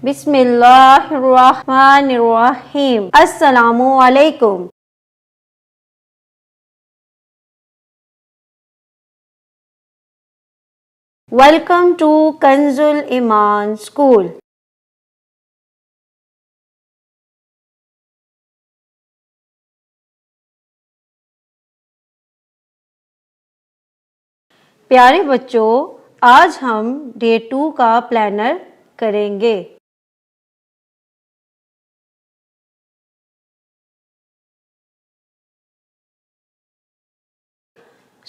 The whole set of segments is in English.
Bismillahirrahmanirrahim. Assalamu alaikum. Welcome to Kanzul Iman School. प्यारे बच्चों, आज हम डे 2 का प्लानर करेंगे।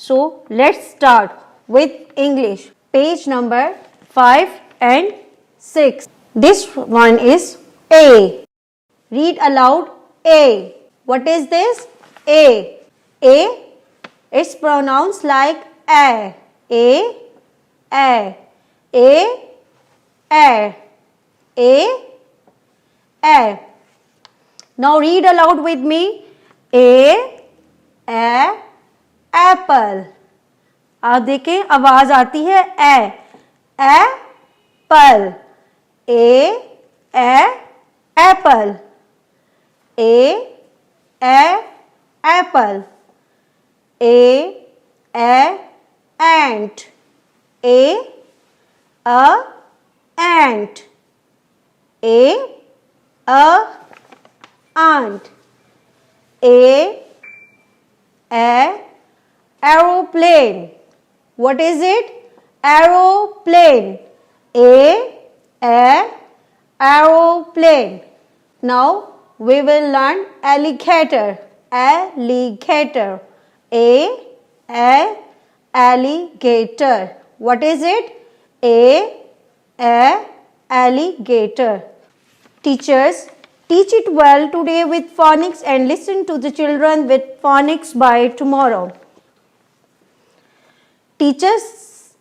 So let's start with English. Page number 5 and 6. This one is A. Read aloud A. What is this? A. A. It's pronounced like A. A. A. A. A. A. A. Now read aloud with me. A. A. Apple. आप देखें आवाज आती है Apple. A Apple. A Apple. A ant. A ant. A ant. A aeroplane. What is it? Aeroplane. A aeroplane. Now we will learn alligator. Alligator. A alligator. What is it? A alligator. Teachers, teach it well today with phonics and listen to the children with phonics by tomorrow. Teachers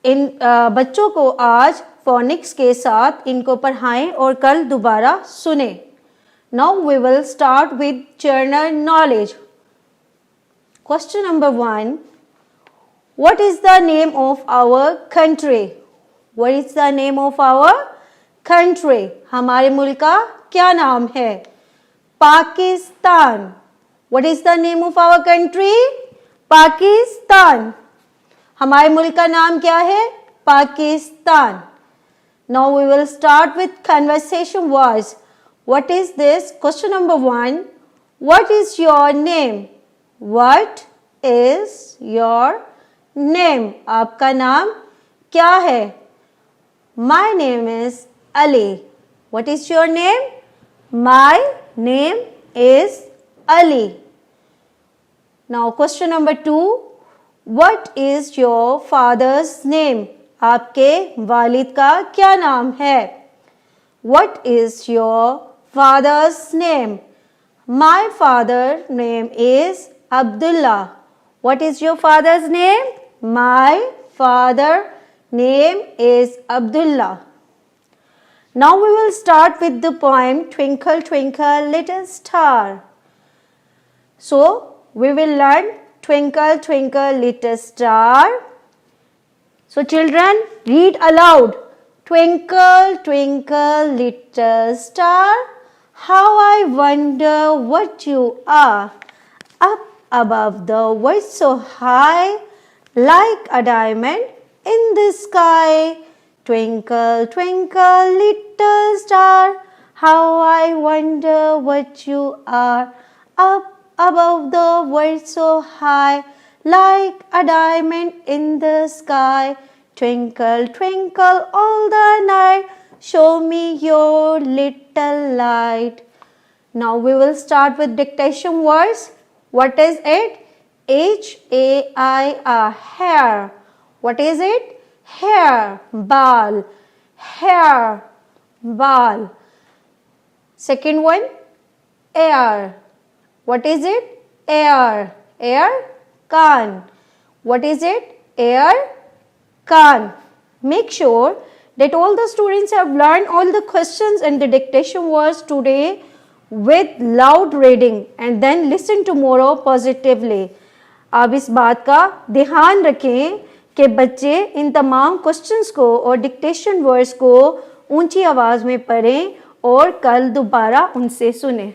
in बच्चों को आज phoenix के साथ इनको पढ़ाएं और कल दोबारा सुने. Now we will start with general knowledge. Question number 1. What is the name of our country? What is the name of our country? हमारे मुल्क का क्या नाम है? Pakistan. What is the name of our country? Pakistan. हमारे मुल्क का नाम क्या है? Pakistan. Now we will start with conversation words. What is this? Question number 1. What is your name? What is your name? आपका नाम क्या है? My name is Ali. What is your name? My name is Ali. Now question number 2. What is your father's name? आपके वालिद का क्या नाम है? What is your father's name? My father's name is Abdullah. What is your father's name? My father's name is Abdullah. Now we will start with the poem Twinkle Twinkle Little Star. So we will learn Twinkle Twinkle Little Star. So children, read aloud. Twinkle Twinkle Little Star, how I wonder what you are. Up above the world so high, like a diamond in the sky. Twinkle Twinkle Little Star, how I wonder what you are. Up above the world so high, like a diamond in the sky. Twinkle, twinkle all the night, show me your little light. Now we will start with dictation words. What is it? H-A-I-R, hair. What is it? Hair, ball. Hair, ball. Second one, air. What is it? Air. Air, can. What is it? Air, can. Make sure that all the students have learned all the questions and the dictation words today with loud reading and then listen tomorrow positively. आप इस बात का ध्यान रखें कि बच्चे इन तमाम questions को और डिक्टेशन वर्ड्स को ऊंची आवाज में पढ़ें और कल दोबारा उनसे सुने।